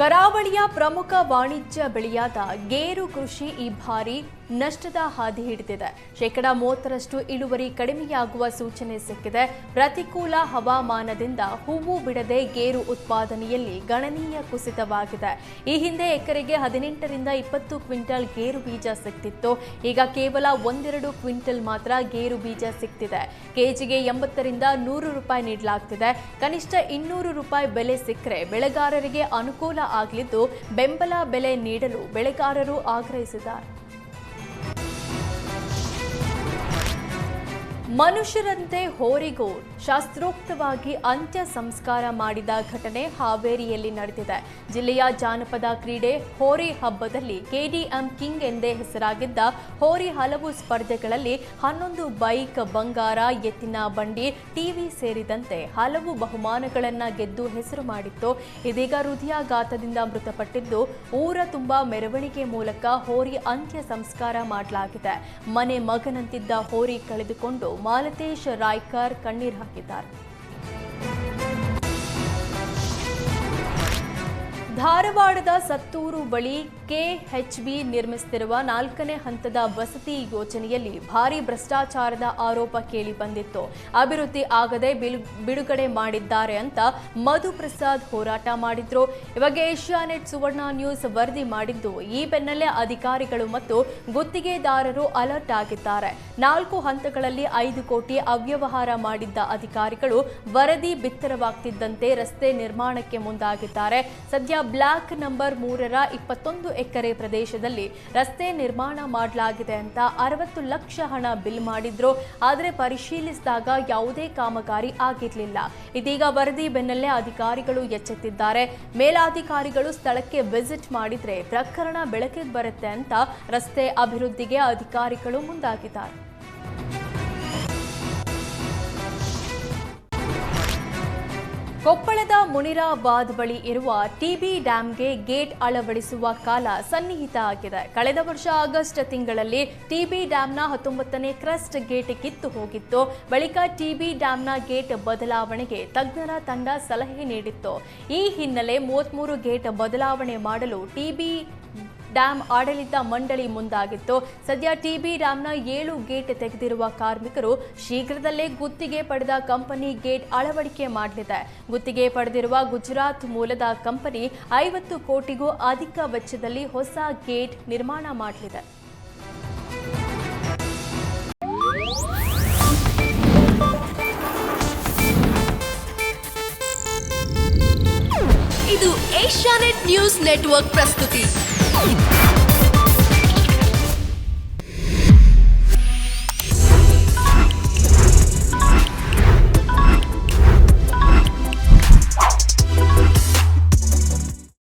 ಕರಾವಳಿಯ ಪ್ರಮುಖ ವಾಣಿಜ್ಯ ಬೆಳೆಯಾದ ಗೇರು ಕೃಷಿ ಈ ಬಾರಿ ನಷ್ಟದ ಹಾದಿ ಹಿಡಿದಿದೆ. 30% ಇಳುವರಿ ಕಡಿಮೆಯಾಗುವ ಸೂಚನೆ ಸಿಕ್ಕಿದೆ. ಪ್ರತಿಕೂಲ ಹವಾಮಾನದಿಂದ ಹೂವು ಬಿಡದೆ ಗೇರು ಉತ್ಪಾದನೆಯಲ್ಲಿ ಗಣನೀಯ ಕುಸಿತವಾಗಿದೆ. ಈ ಹಿಂದೆ ಎಕರೆಗೆ 18 ರಿಂದ 20 ಕ್ವಿಂಟಲ್ ಗೇರು ಬೀಜ ಸಿಕ್ತಿತ್ತು. ಈಗ ಕೇವಲ 1-2 ಕ್ವಿಂಟಲ್ ಮಾತ್ರ ಗೇರು ಬೀಜ ಸಿಕ್ತಿದೆ. ಕೆಜಿಗೆ 80 ರಿಂದ 100 ರೂಪಾಯಿ ನೀಡಲಾಗ್ತಿದೆ. ಕನಿಷ್ಠ 200 ರೂಪಾಯಿ ಬೆಲೆ ಸಿಕ್ಕರೆ ಬೆಳೆಗಾರರಿಗೆ ಅನುಕೂಲ ಆಗಲಿದ್ದು ಬೆಂಬಲ ಬೆಲೆ ನೀಡಲು ಬೆಳೆಗಾರರು ಆಗ್ರಹಿಸಿದ್ದಾರೆ. ಮನುಷ್ಯರಂತೆ ಹೋರಿಗೂ ಶಾಸ್ತ್ರೋಕ್ತವಾಗಿ ಅಂತ್ಯ ಸಂಸ್ಕಾರ ಮಾಡಿದ ಘಟನೆ ಹಾವೇರಿಯಲ್ಲಿ ನಡೆದಿದೆ. ಜಿಲ್ಲೆಯ ಜಾನಪದ ಕ್ರೀಡೆ ಹೋರಿ ಹಬ್ಬದಲ್ಲಿ ಕೆಡಿಎಂ ಕಿಂಗ್ ಎಂದೇ ಹೆಸರಾಗಿದ್ದ ಹೋರಿ ಹಲವು ಸ್ಪರ್ಧೆಗಳಲ್ಲಿ 11 ಬೈಕ್, ಬಂಗಾರ, ಎತ್ತಿನ ಬಂಡಿ, ಟಿವಿ ಸೇರಿದಂತೆ ಹಲವು ಬಹುಮಾನಗಳನ್ನು ಗೆದ್ದು ಹೆಸರು ಮಾಡಿತ್ತು. ಇದೀಗ ಹೃದಯಾಘಾತದಿಂದ ಮೃತಪಟ್ಟಿದ್ದು ಊರ ತುಂಬಾ ಮೆರವಣಿಗೆ ಮೂಲಕ ಹೋರಿ ಅಂತ್ಯ ಸಂಸ್ಕಾರ ಮಾಡಲಾಗಿದೆ. ಮನೆ ಮಗನಂತಿದ್ದ ಹೋರಿ ಕಳೆದುಕೊಂಡು ಮಾಲತೇಶ್ ರಾಯ್ಕರ್ ಕಣ್ಣೀರು ಹಾಕಿದ್ದಾರೆ. ಧಾರವಾಡದ ಸತ್ತೂರು ಬಳಿ ಕೆಎಚ್ಬಿ ನಿರ್ಮಿಸುತ್ತಿರುವ 4ನೇ ಹಂತದ ವಸತಿ ಯೋಜನೆಯಲ್ಲಿ ಭಾರೀ ಭ್ರಷ್ಟಾಚಾರದ ಆರೋಪ ಕೇಳಿ ಬಂದಿತ್ತು. ಅಭಿವೃದ್ಧಿ ಆಗದೆ ಬಿಡುಗಡೆ ಮಾಡಿದ್ದಾರೆ ಅಂತ ಮಧುಪ್ರಸಾದ್ ಹೋರಾಟ ಮಾಡಿದ್ರು. ಇವಾಗ ಏಷ್ಯಾನೆಟ್ ಸುವರ್ಣ ನ್ಯೂಸ್ ವರದಿ ಮಾಡಿದ್ದು ಈ ಬೆನ್ನಲ್ಲೇ ಅಧಿಕಾರಿಗಳು ಮತ್ತು ಗುತ್ತಿಗೆದಾರರು ಅಲರ್ಟ್ ಆಗಿದ್ದಾರೆ. 4 ಹಂತಗಳಲ್ಲಿ 5 ಕೋಟಿ ಅವ್ಯವಹಾರ ಮಾಡಿದ್ದ ಅಧಿಕಾರಿಗಳು ವರದಿ ಬಿತ್ತರವಾಗ್ತಿದ್ದಂತೆ ರಸ್ತೆ ನಿರ್ಮಾಣಕ್ಕೆ ಮುಂದಾಗಿದ್ದಾರೆ. ಸದ್ಯ ಬ್ಲಾಕ್ ನಂಬರ್ 3ರ 21 ಎಕರೆ ಪ್ರದೇಶದಲ್ಲಿ ರಸ್ತೆ ನಿರ್ಮಾಣ ಮಾಡಲಾಗಿದೆ ಅಂತ 60 ಲಕ್ಷ ಹಣ ಬಿಲ್ ಮಾಡಿದ್ರು. ಆದರೆ ಪರಿಶೀಲಿಸಿದಾಗ ಯಾವುದೇ ಕಾಮಗಾರಿ ಆಗಿರಲಿಲ್ಲ. ಇದೀಗ ವರದಿ ಬೆನ್ನಲ್ಲೇ ಅಧಿಕಾರಿಗಳು ಎಚ್ಚೆತ್ತಿದ್ದಾರೆ. ಮೇಲಾಧಿಕಾರಿಗಳು ಸ್ಥಳಕ್ಕೆ ವಿಸಿಟ್ ಮಾಡಿದ್ರೆ ಪ್ರಕರಣ ಬೆಳಕಿಗೆ ಬರುತ್ತೆ ಅಂತ ರಸ್ತೆ ಅಭಿವೃದ್ಧಿಗೆ ಅಧಿಕಾರಿಗಳು ಮುಂದಾಗಿದ್ದಾರೆ. ಕೊಪ್ಪಳದ ಮುನಿರಾಬಾದ್ ಬಳಿ ಇರುವ ಟಿಬಿ ಡ್ಯಾಂಗೆ ಗೇಟ್ ಅಳವಡಿಸುವ ಕಾಲ ಸನ್ನಿಹಿತ ಆಗಿದೆ. ಕಳೆದ ವರ್ಷ ಆಗಸ್ಟ್ ತಿಂಗಳಲ್ಲಿ ಟಿಬಿ ಡ್ಯಾಂನ 19ನೇ ಕ್ರಸ್ಟ್ ಗೇಟ್ ಕಿತ್ತು ಹೋಗಿತ್ತು. ಬಳಿಕ ಟಿಬಿ ಡ್ಯಾಂನ ಗೇಟ್ ಬದಲಾವಣೆಗೆ ತಜ್ಞರ ತಂಡ ಸಲಹೆ ನೀಡಿತ್ತು. ಈ ಹಿನ್ನೆಲೆ 33 ಗೇಟ್ ಬದಲಾವಣೆ ಮಾಡಲು ಟಿಬಿ ಡ್ಯಾಂ ಆಡಳಿತ ಮಂಡಳಿ ಮುಂದಾಗಿತ್ತು. ಸದ್ಯ ಟಿಬಿ ಡ್ಯಾಂನ 7 ಗೇಟ್ ತೆಗೆದಿರುವ ಕಾರ್ಮಿಕರು ಶೀಘ್ರದಲ್ಲೇ ಗುತ್ತಿಗೆ ಪಡೆದ ಕಂಪನಿ ಗೇಟ್ ಅಳವಡಿಕೆ ಮಾಡಲಿದೆ. ಗುತ್ತಿಗೆ ಪಡೆದಿರುವ ಗುಜರಾತ್ ಮೂಲದ ಕಂಪನಿ 50 ಕೋಟಿಗೂ ಅಧಿಕ ವೆಚ್ಚದಲ್ಲಿ ಹೊಸ ಗೇಟ್ ನಿರ್ಮಾಣ ಮಾಡಲಿದೆ. ಇದು ಏಷ್ಯಾನೆಟ್ ನ್ಯೂಸ್ ನೆಟ್ವರ್ಕ್ ಪ್ರಸ್ತುತಿ.